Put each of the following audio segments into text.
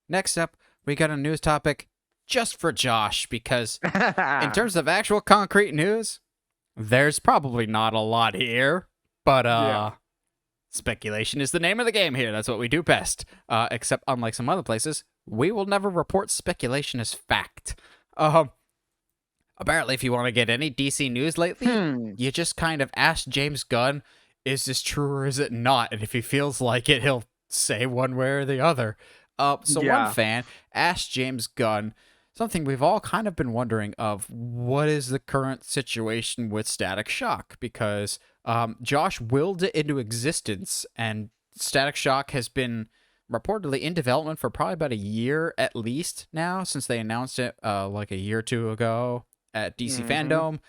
Next up, we got a news topic just for Josh because, in terms of actual concrete news, there's probably not a lot here. But Yeah. speculation is the name of the game here. That's what we do best. Except unlike some other places, we will never report speculation as fact. Apparently, if you want to get any DC news lately, Hmm. you just kind of ask James Gunn, is this true or is it not? And if he feels like it, he'll say one way or the other. So one Yeah. fan asked James Gunn something we've all kind of been wondering of what is the current situation with Static Shock? Because Josh willed it into existence, and Static Shock has been reportedly in development for probably about a year at least now, since they announced it like a year or two ago at DC Hmm. Fandom.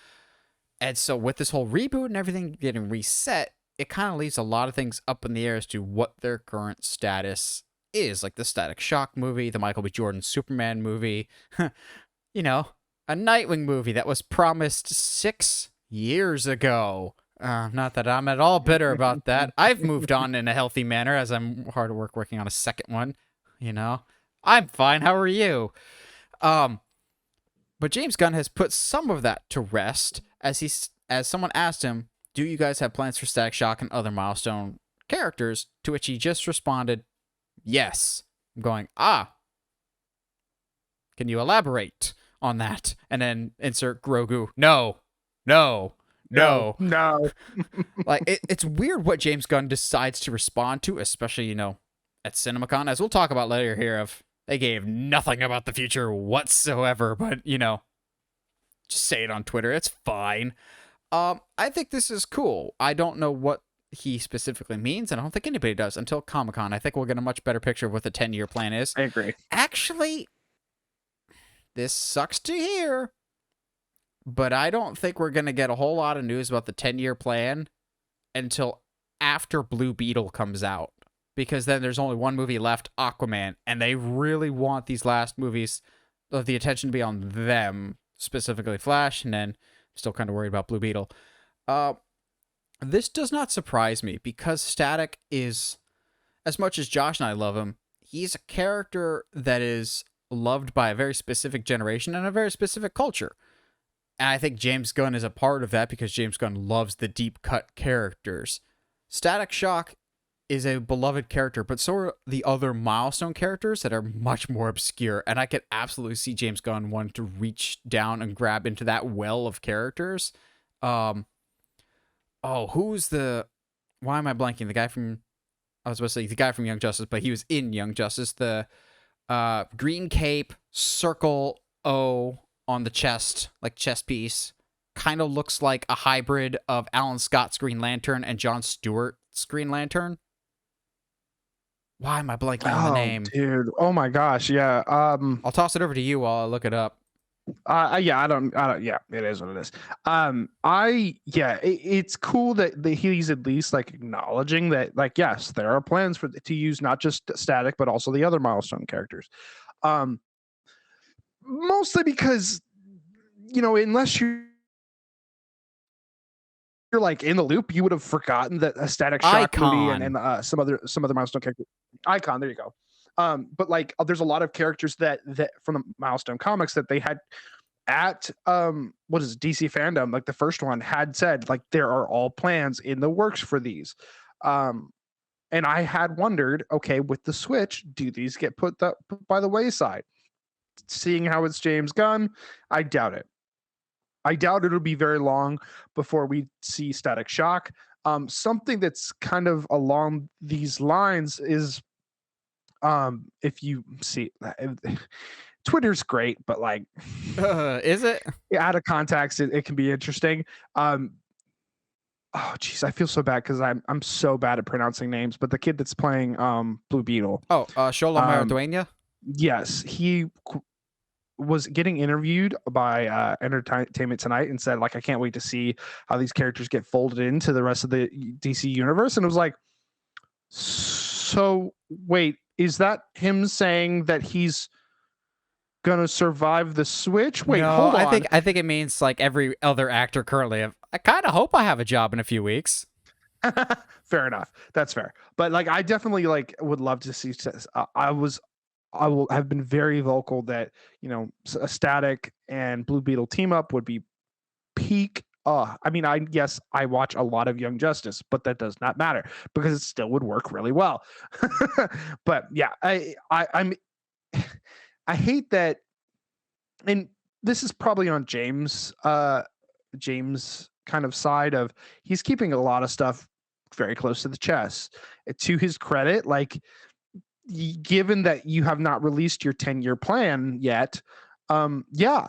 And so with this whole reboot and everything getting reset, it kind of leaves a lot of things up in the air as to what their current status is. Like the Static Shock movie, the Michael B. Jordan Superman movie, you know, a Nightwing movie that was promised 6 years ago. Not that I'm at all bitter about that. I've moved on in a healthy manner as I'm hard at work working on a second one. You know, I'm fine. How are you? Um, but James Gunn has put some of that to rest as someone asked him, "Do you guys have plans for Static Shock and other milestone characters?" To which he just responded, "Yes." I'm going, can you elaborate on that? And then insert Grogu. No, no, No. no. No. Like it's weird what James Gunn decides to respond to, especially at CinemaCon, as we'll talk about later here. Of they gave nothing about the future whatsoever, but just say it on Twitter. It's fine. I think this is cool. I don't know what he specifically means, and I don't think anybody does until Comic-Con. I think we'll get a much better picture of what the 10-year plan is. I agree. Actually, this sucks to hear, but I don't think we're going to get a whole lot of news about the 10-year plan until after Blue Beetle comes out. Because then there's only one movie left, Aquaman, and they really want these last movies, the attention to be on them, specifically Flash, and then still kind of worried about Blue Beetle. This does not surprise me because Static is, as much as Josh and I love him, he's a character that is loved by a very specific generation and a very specific culture. And I think James Gunn is a part of that because James Gunn loves the deep cut characters. Static Shock is a beloved character, but so are the other milestone characters that are much more obscure. And I could absolutely see James Gunn wanting to reach down and grab into that well of characters. Who's the? Why am I blanking? The guy from? I was supposed to say the guy from Young Justice, but he was in Young Justice. The green cape, circle O on the chest, like chest piece, kind of looks like a hybrid of Alan Scott's Green Lantern and John Stewart's Green Lantern. Why am I blanking on the Oh, name? dude. Oh my gosh. Yeah. I'll toss it over to you while I look it up. Yeah. I don't. Yeah. It is what it is. Yeah. It's cool that he's at least like acknowledging that. Like, yes, there are plans to use not just Static but also the other milestone characters. Um, Mostly because unless you're like in the loop, you would have forgotten that a Static Shock movie and Icon. some other milestone character icon. There you go. But like, there's a lot of characters that from the milestone comics that they had at what is it, DC fandom, like the first one had said like there are all plans in the works for these. Um, and I had wondered, okay, with the Switch, do these get put by the wayside? Seeing how it's James Gunn, I doubt it. I doubt it'll be very long before we see Static Shock. Something that's kind of along these lines is if you see Twitter's great, but like Is it? out of context, it can be interesting. Oh geez, I feel so bad because I'm so bad at pronouncing names. But the kid that's playing Blue Beetle, Oh, Shola um, Maraduena? yes, he was getting interviewed by Entertainment Tonight and said like, I can't wait to see how these characters get folded into the rest of the DC universe. And it was like, so wait, is that him saying that he's gonna survive the Switch? Wait, No, hold on. I think it means like every other actor currently. I kind of hope I have a job in a few weeks. Fair enough. That's fair. But like, I definitely like would love to see. I was I will have been very vocal that, a Static and Blue Beetle team up would be peak. I mean, yes, I watch a lot of Young Justice, but that does not matter because it still would work really well. But yeah, I'm I hate that, and this is probably on James kind of side of, he's keeping a lot of stuff very close to the chest. To his credit, like, given that you have not released your 10-year plan yet, yeah,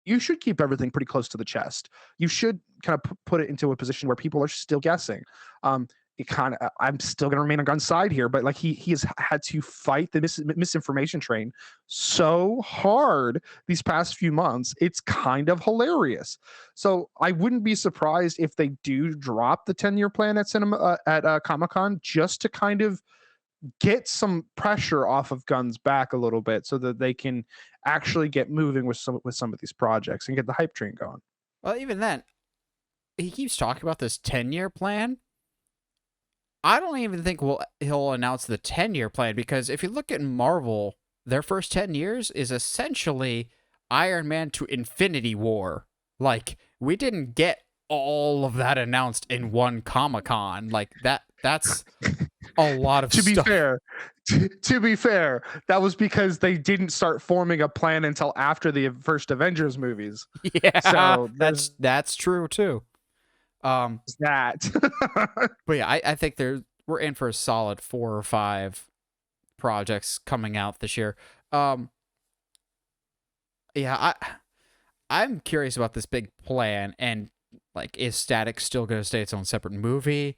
you should keep everything pretty close to the chest. You should kind of put it into a position where people are still guessing. I'm still going to remain on Gunn's side here, but like, he has had to fight the misinformation train so hard these past few months. It's kind of hilarious. So I wouldn't be surprised if they do drop the 10-year plan at cinema at Comic-Con, just to kind of get some pressure off of Gunn's back a little bit, so that they can actually get moving with some of these projects and get the hype train going. Well, even then, he keeps talking about this 10-year plan. I don't even think he'll announce the 10-year plan, because if you look at Marvel, their first 10 years is essentially Iron Man to Infinity War. Like, we didn't get all of that announced in one Comic-Con. Like, that's a lot of To be stuff. fair, to be fair, that was because they didn't start forming a plan until after the first Avengers movies. Yeah, So that's true too. that. But yeah, I think we're in for a solid 4 or 5 projects coming out this year. Yeah, I'm curious about this big plan, and like, is Static still going to stay its own separate movie?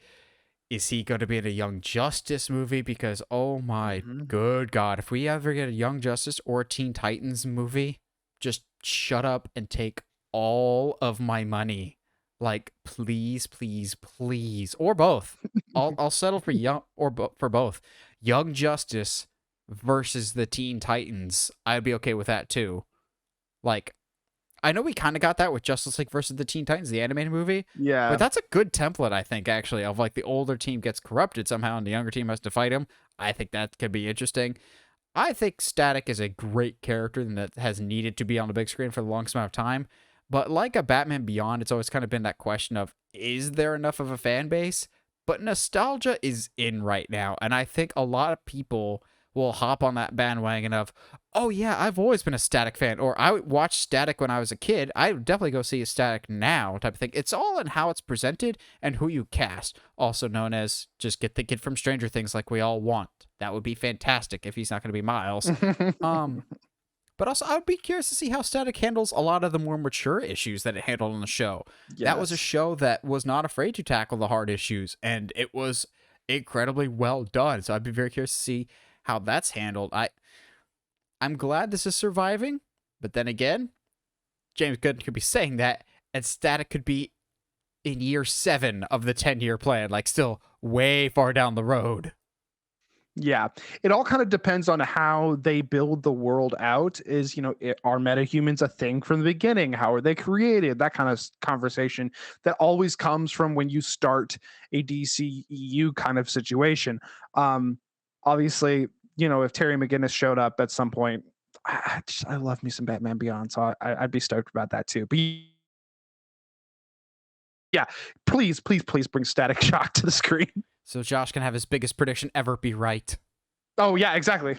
Is he going to be in a Young Justice movie? Because, oh my good God, if we ever get a Young Justice or a Teen Titans movie, just shut up and take all of my money. Like, please, please, please, or both. I'll settle for for both. Young Justice versus the Teen Titans. I'd be okay with that too. Like, I know we kind of got that with Justice League versus the Teen Titans, the animated movie. Yeah. But that's a good template, I think, actually, of like the older team gets corrupted somehow and the younger team has to fight him. I think that could be interesting. I think Static is a great character that has needed to be on the big screen for the longest amount of time. But like a Batman Beyond, it's always kind of been that question of, is there enough of a fan base? But nostalgia is in right now. And I think a lot of people will hop on that bandwagon of, oh yeah, I've always been a Static fan, or I watched Static when I was a kid. I would definitely go see a Static now type of thing. It's all in how it's presented and who you cast, also known as just get the kid from Stranger Things like we all want. That would be fantastic if he's not going to be Miles. But also, I would be curious to see how Static handles a lot of the more mature issues that it handled on the show. Yes. That was a show that was not afraid to tackle the hard issues, and it was incredibly well done. So I'd be very curious to see how that's handled. I'm glad this is surviving, but then again, James Gunn could be saying that, and Static could be in year 7 of the 10-year plan, like still way far down the road. Yeah, it all kind of depends on how they build the world out. Is, are metahumans a thing from the beginning? How are they created? That kind of conversation that always comes from when you start a DCU kind of situation. Obviously, if Terry McGinnis showed up at some point, I love me some Batman Beyond, so I'd be stoked about that too. But yeah, please bring Static Shock to the screen. So Josh can have his biggest prediction ever be right. Oh, yeah, exactly.